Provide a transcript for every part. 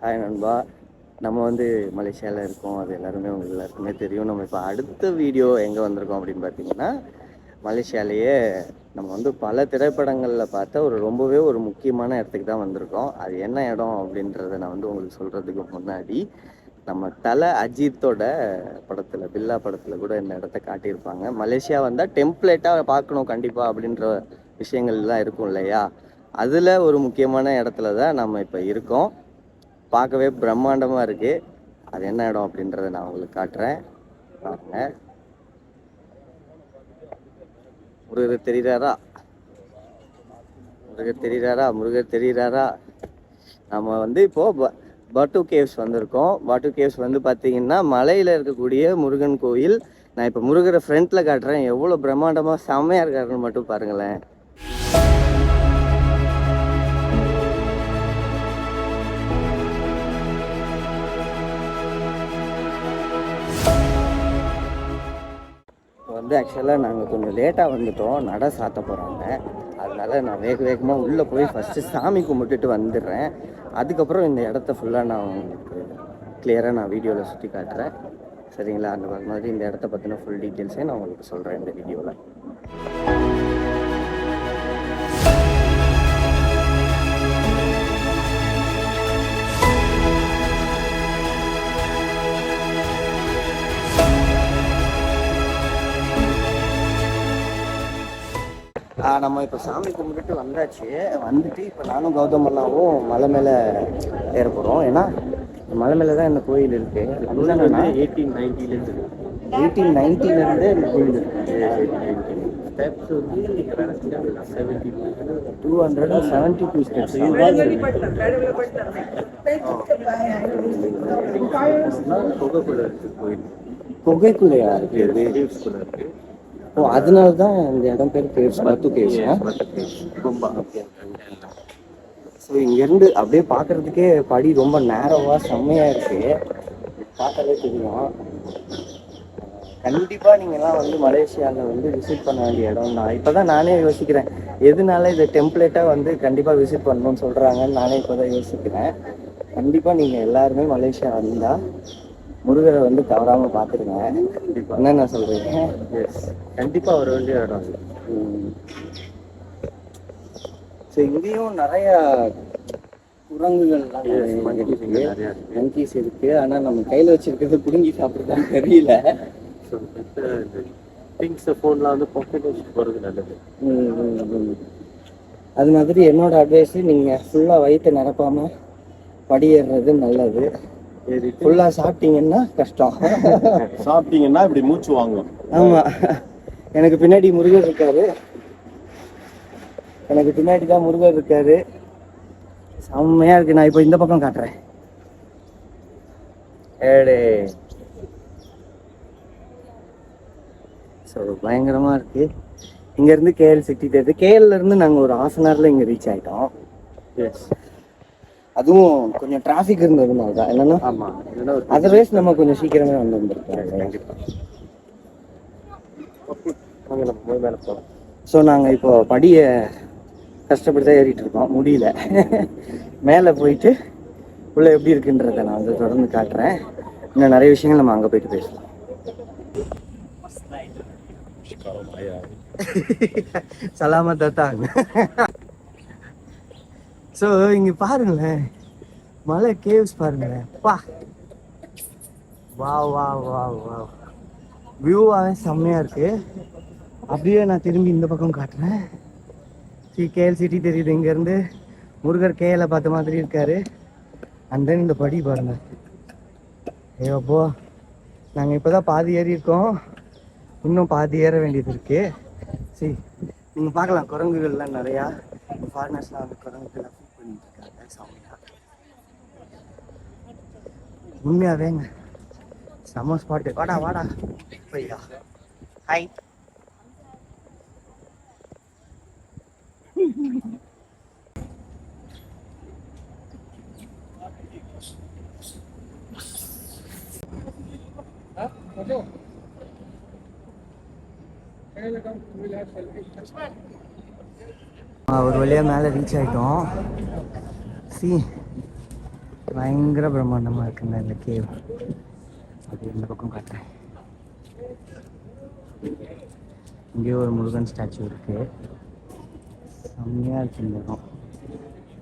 Hi நண்பா. நம்ம வந்து மலேசியாவில் இருக்கோம், அது எல்லாருமே உங்களுக்கு எல்லாருக்குமே தெரியும். நம்ம இப்போ அடுத்த வீடியோ எங்கே வந்திருக்கோம் அப்படின்னு பார்த்தீங்கன்னா, மலேசியாலேயே நம்ம வந்து பல திரைப்படங்களில் பார்த்த ரொம்பவே ஒரு முக்கியமான இடத்துக்கு தான் வந்திருக்கோம். அது என்ன இடம் அப்படின்றத நான் வந்து உங்களுக்கு சொல்கிறதுக்கு முன்னாடி, நம்ம தலை அஜித்தோட படத்தில், பில்லா படத்தில் கூட இந்த இடத்த காட்டியிருப்பாங்க. மலேசியா வந்தால் டெம்ப்ளேட்டாக பார்க்கணும் கண்டிப்பாக அப்படின்ற விஷயங்கள்லாம் இருக்கும் இல்லையா? அதில் ஒரு முக்கியமான இடத்துல தான் நம்ம இப்போ இருக்கோம். பார்க்கவே பிரம்மாண்டமாக இருக்குது. அது என்ன இடம் அப்படின்றத நான் உங்களுக்கு காட்டுறேன், பாருங்க. முருகர் தெரிகிறாரா? முருகர் தெரிகிறாரா? நம்ம வந்து இப்போது பாட்டு கேவ்ஸ் வந்திருக்கோம். பாட்டு கேவ்ஸ் வந்து பார்த்தீங்கன்னா மலையில் இருக்கக்கூடிய முருகன் கோயில். நான் இப்போ முருகரை ஃப்ரண்ட்டில் காட்டுறேன். எவ்வளோ பிரம்மாண்டமாக செம்மையாக இருக்காருன்னு மட்டும் பாருங்களேன். வந்து ஆக்சுவலாக நாங்கள் கொஞ்சம் லேட்டாக வந்துட்டோம், நடை சாத்த போகிறாங்க. அதனால நான் வேகமாக உள்ளே போய் ஃபஸ்ட்டு சாமி கும்பிட்டுட்டு வந்துடுறேன். அதுக்கப்புறம் இந்த இடத்த ஃபுல்லாக நான் உங்களுக்கு கிளியராக நான் வீடியோவில் சுற்றி காட்டுறேன், சரிங்களா? அந்த மாதிரி இந்த இடத்த பற்றின ஃபுல் டீட்டெயில்ஸே நான் உங்களுக்கு சொல்கிறேன் இந்த வீடியோவில். நம்ம இப்போ சாமி கும்பிட்டுட்டு வந்தாச்சு. வந்துட்டு இப்போ நானும் கௌதம் அண்ணாவும் மலை மேலே ஏற போகிறோம். ஏன்னா மலை மேலே தான் இந்த கோயில் இருக்குது. அதுதான் 1890 இந்த கோயில் இருக்குது. ஸ்டெப்ஸ் வந்து 272 ஸ்டெப்ஸ். குகைக்குள்ளையா இருக்குது? ஓ, அதனால தான் இந்த இடம் பேர் கேவ்ஸ், பத்து கேவ்ஸ். ஸோ இங்கேருந்து அப்படியே பார்க்குறதுக்கே படி ரொம்ப நேரவாக செம்மையாக இருக்குது, பார்க்கவே தெரியும். கண்டிப்பாக நீங்கள்லாம் வந்து மலேசியாவில் வந்து விசிட் பண்ண வேண்டிய இடம் தான். இப்போ தான் நானே யோசிக்கிறேன், எதனால இதை டெம்ப்ளேட்டாக வந்து கண்டிப்பாக விசிட் பண்ணணும்னு சொல்கிறாங்கன்னு நானே இப்போ தான் யோசிக்கிறேன். கண்டிப்பாக நீங்கள் எல்லாருமே மலேசியா வந்தால் முருகரை வந்து தவறாமல் பார்த்துருங்க. என்னென்ன சொல்கிறீங்க? எஸ், கண்டிப்பாக வர வேண்டிய இடம். ஸோ இங்கேயும் நிறையா குரங்குகள்லாம் மங்கீஸ் இருக்குது. ஆனால் நம்ம கையில் வச்சுருக்கிறது பிடுங்கி சாப்பிட்றதான்னு தெரியல. திங்ஸ் ஃபோன்லாம் வந்து பாக்கெட் வச்சு போகிறது நல்லது. அது மாதிரி என்னோட அட்வைஸு, நீங்கள் ஃபுல்லாக வயிற்றை நிரப்பாமல் படியேறது நல்லது. ஃபுல்லாக சாப்பிட்டீங்கன்னா கஷ்டம். சாப்பிட்டீங்கன்னா இப்படி மூச்சு வாங்கும். ஆமாம், எனக்கு பின்னாடி முருகர் இருக்காரு. எனக்கு பின்னாடி தான் முருகர் இருக்காரு. செம்மையாக இருக்குது. நான் இப்போ இந்த பக்கம் காட்டுறேன். ஏடே, ஸோ பயங்கரமாக இருக்குது. இங்கேருந்து கேஎல் சிட்டி தெரியுது. கேஎல்லேருந்து நாங்கள் ஒரு ½ ஹவரில் இங்கே ரீச் ஆகிட்டோம். எஸ், அதுவும் கொஞ்சம் டிராஃபிக் இருந்ததுனால தான். என்னன்னா, ஆமாம், அதர்வைஸ் நம்ம கொஞ்சம் சீக்கிரமே வந்து வந்துருக்கோம். ஸோ நாங்கள் இப்போ படியை கஷ்டப்பட்டு தான் ஏறிட்டு இருக்கோம், முடியல. மேலே போயிட்டு உள்ளே எப்படி இருக்குன்றதை நான் வந்து தொடர்ந்து காட்டுறேன். இன்னும் நிறைய விஷயங்கள் நம்ம அங்கே போயிட்டு பேசலாம். சலாமத் தாத்தாங்க. ஸோ இங்கே பாருங்களேன், மலை கேவ்ஸ் பாருங்களேன். பா, வா வா வா வா, வியூவாகவே செம்மையாக இருக்குது. அப்படியே நான் திரும்பி இந்த பக்கம் காட்டுறேன். கேஎல் சிட்டி தெரியுது. இங்கேருந்து முருகர் கேஎலை பார்த்த மாதிரி இருக்காரு. அண்ட் தென் இந்த படி பாருங்க. ஏப்போ, நாங்கள் இப்போ தான் பாதி ஏறி இருக்கோம், இன்னும் பாதி ஏற வேண்டியது இருக்குது. சரி, நீங்கள் பார்க்கலாம் குரங்குகள்லாம் நிறையா. ஃபாரினர்ஸ்லாம் வந்து குரங்குகள்லாம் ஃபீல் பண்ணிட்டு இருக்காங்க. செம்மையாக, உண்மையாகவேங்க செம்ம ஸ்பாட்டு. வாடா வாடா பையா, ஹாய். ஒரு வழியாக மேலே ரீச் ஆகிட்டோம். சி, பயங்கர பிரம்மாண்டமாக இருக்குங்க இந்த கேவ். அது இந்த பக்கம் காட்டுறேன். இங்கே ஒரு முருகன் ஸ்டாச்சு இருக்குது. செம்மையாக இருக்கு இந்த இடம்.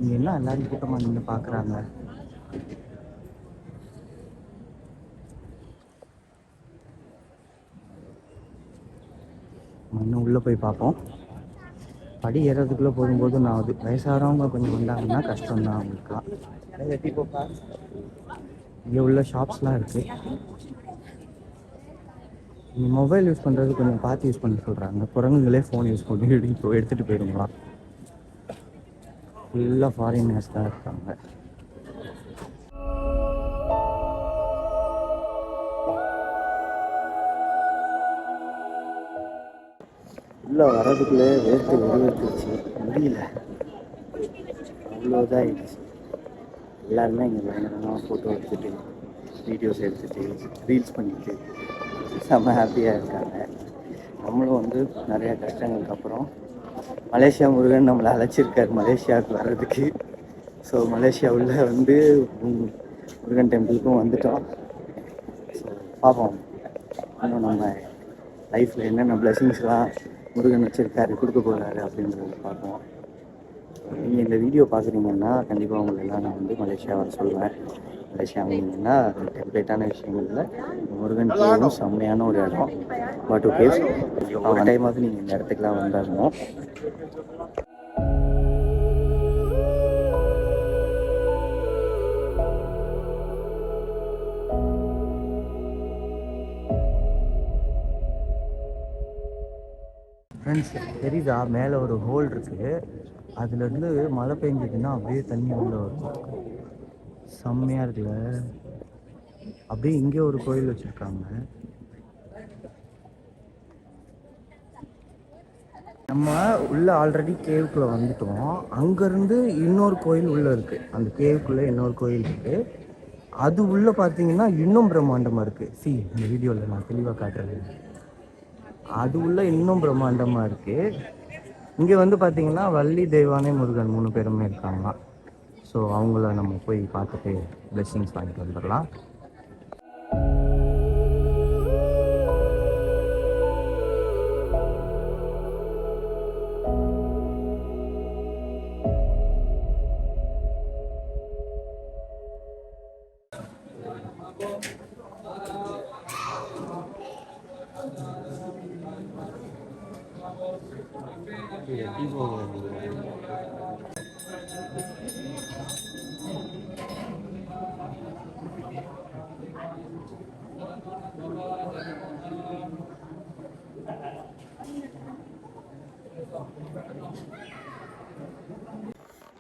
இங்கே எல்லாம் எல்லாரும் கூட்டமாக நின்று பார்க்குறாங்க. இன்னும் உள்ளே போய் பார்ப்போம். படி ஏறதுக்குள்ளே போகும்போது நான் அது வயசாகிறவங்க கொஞ்சம் வந்தாங்கன்னா கஷ்டம்தான் அவங்களுக்குலாம். இங்கே உள்ள ஷாப்ஸ்லாம் இருக்குது. நீங்கள் மொபைல் யூஸ் பண்ணுறது கொஞ்சம் பார்த்து யூஸ் பண்ண சொல்கிறாங்க. குரங்குங்களே ஃபோன் யூஸ் பண்ணி எடுத்துகிட்டு போயிடுங்களாம். ஃபுல்லாக ஃபாரினர்ஸ் தான் இருக்காங்க. உள்ளே வர்றதுக்குள்ளே வேர்த்து வெறுத்துருச்சு, முடியல, அவ்வளோதான் ஆயிடுச்சு. எல்லாருமே இங்கே பயங்கரமாக ஃபோட்டோ எடுத்துகிட்டு வீடியோஸ் எடுத்துகிட்டு ரீல்ஸ் பண்ணிட்டு செம்ம ஹாப்பியாக இருக்காங்க. நம்மளும் வந்து நிறையா கஷ்டங்களுக்கு அப்புறம் மலேசியா முருகன் நம்மளை அழைச்சிருக்கார் மலேசியாவுக்கு வர்றதுக்கு. ஸோ மலேசியாவில் வந்து முருகன் டெம்பிளுக்கும் வந்துட்டோம். ஸோ பார்ப்போம் இன்னும் நம்ம லைஃப்பில் என்னென்ன பிளெஸிங்ஸ்லாம் முருகன் வச்சுருக்காரு கொடுக்க போகிறாரு அப்படின்றத பார்ப்போம். நீங்கள் இந்த வீடியோ பார்க்குறீங்கன்னா கண்டிப்பாக உங்களெல்லாம் நான் வந்து மலேசியா வர சொல்லுவேன். மலேசியா வந்தீங்கன்னா டெம்ப்ளேட்டான விஷயங்கள்ல முருகன் கேவும் செம்மையான ஒரு இடம். வாட்டு கேவ்ஸ் ஒரு டைமாவது நீங்கள் இந்த இடத்துக்குலாம் வந்தாகணும். ஃப்ரெண்ட்ஸ் தெரியுதா, மேலே ஒரு ஹோல் இருக்குது. அதுலேருந்து மழை பெஞ்சதுன்னா அப்படியே தண்ணி உள்ள வரும். செம்மையாக இருக்குல்ல. அப்படியே இங்கே ஒரு கோயில் வச்சுருக்காங்க. நம்ம உள்ள ஆல்ரெடி கேவுக்குள்ளே வந்துட்டோம். அங்கேருந்து இன்னொரு கோயில் உள்ளே இருக்குது. அந்த கேவுக்குள்ளே இன்னொரு கோயில் இருக்குது. அது உள்ளே பார்த்தீங்கன்னா இன்னும் பிரம்மாண்டமாக இருக்குது. இந்த வீடியோவில் நான் தெளிவாக காட்டுறேன். அது உள்ள இன்னும் பிரம்மாண்டமாக இருக்குது. இங்கே வந்து பார்த்தீங்கன்னா வள்ளி தெய்வானை முருகன் 3 பேருமே இருக்காங்களாம். ஸோ அவங்கள நம்ம போய் பார்த்துட்டு பிளெஸிங்ஸ் வாங்கிட்டு வந்துடலாம்.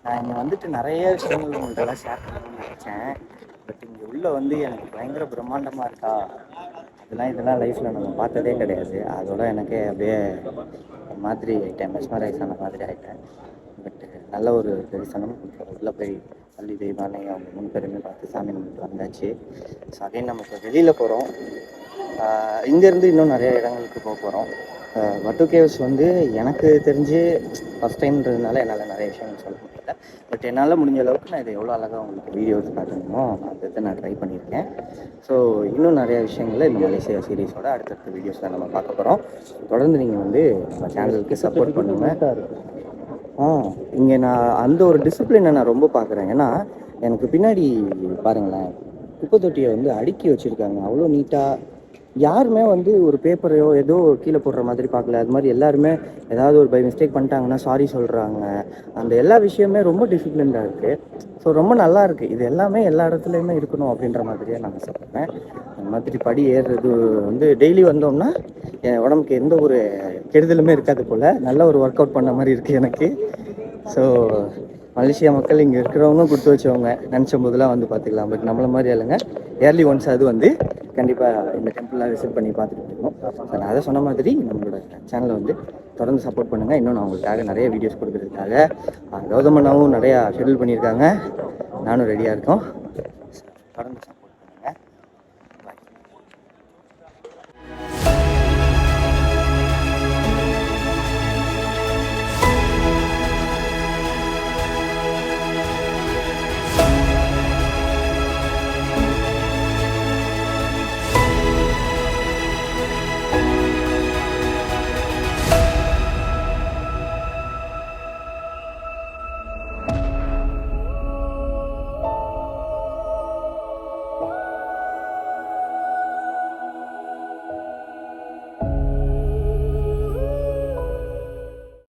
நான் இங்கே வந்துட்டு நிறைய விஷயங்கள் உங்கள்கிட்ட ஷேர் பண்ணணும்னு நினச்சேன். பட் இங்கே உள்ளே வந்து எனக்கு பயங்கர பிரம்மாண்டமாக இருக்கா. இதெல்லாம் லைஃப்பில் நம்ம பார்த்ததே கிடையாது. அதோட எனக்கே அப்படியே மாதிரி ஆகிட்டேன், மெஸ்மரைஸ் ஆன மாதிரி ஆகிட்டேன். பட் நல்ல ஒரு தரிசனம். உள்ளே போய் வள்ளி தெய்வானை அவங்க 3 பேருமே பார்த்து சாமி கும்பிட்டு வந்தாச்சு. ஸோ அகைன் நம்ம இப்போ வெளியில் போகிறோம். இங்கேருந்து இன்னும் நிறைய இடங்களுக்கு போக போகிறோம். வட்டு கேவ்ஸ் வந்து எனக்கு தெரிஞ்சு ஃபஸ்ட் டைம்ன்றதுனால என்னால் நிறைய விஷயங்கள் சொல்ல முடியல. பட் என்னால் முடிஞ்ச அளவுக்கு நான் இதை எவ்வளோ அழகாக உங்களுக்கு வீடியோஸ் காட்டணுமோ அதை நான் ட்ரை பண்ணியிருக்கேன். ஸோ இன்னும் நிறைய விஷயங்களை இந்த மலேசியா சீரீஸோட அடுத்தடுத்த வீடியோஸில் நம்ம பார்க்க போகிறோம். தொடர்ந்து நீங்கள் வந்து நம்ம சேனலுக்கு சப்போர்ட் பண்ணுங்கள். இங்கே நான் அந்த ஒரு டிசிப்ளினை நான் ரொம்ப பார்க்குறேன். ஏன்னா எனக்கு பின்னாடி பாருங்களேன், குப்பை தொட்டியை வந்து அடுக்கி வச்சுருக்காங்க அவ்வளோ நீட்டாக. யாருமே வந்து ஒரு பேப்பரையோ ஏதோ கீழே போடுற மாதிரி பார்க்கல. அது மாதிரி எல்லாருமே ஏதாவது ஒரு பை மிஸ்டேக் பண்ணிட்டாங்கன்னா சாரி சொல்கிறாங்க. அந்த எல்லா விஷயமே ரொம்ப டிசிப்ளின்டாக இருக்குது. ஸோ ரொம்ப நல்லா இருக்குது. இது எல்லாமே எல்லா இடத்துலையுமே இருக்கணும் அப்படின்ற மாதிரியே நான் ஆசைப்படுறேன். அந்த மாதிரி படி ஏறுறது வந்து டெய்லி வந்தோம்னா என் உடம்புக்கு எந்த ஒரு கெடுதலுமே இருக்காது போல். நல்ல ஒரு ஒர்க் அவுட் பண்ண மாதிரி இருக்குது எனக்கு. ஸோ மலேசியா மக்கள் இங்கே இருக்கிறவங்க கொடுத்து வச்சவங்க நினச்ச போதெல்லாம் வந்து பார்த்துக்கலாம். பட் நம்மள மாதிரி இல்லைங்க, இயர்லி ஒன்ஸ் அது வந்து கண்டிப்பாக இந்த டெம்பிள்லாம் விசிட் பண்ணி பார்த்துட்டு இருக்கணும். ஸோ நான் அதை சொன்ன மாதிரி நம்மளோட சேனலை வந்து தொடர்ந்து சப்போர்ட் பண்ணுங்கள். இன்னும் நான் உங்களுக்காக நிறைய வீடியோஸ் கொடுக்குறதுக்காக கௌதமண்ணாவும் நிறையா ஷெட்யூல் பண்ணியிருக்காங்க. நானும் ரெடியாக இருக்கோம். தொடர்ந்து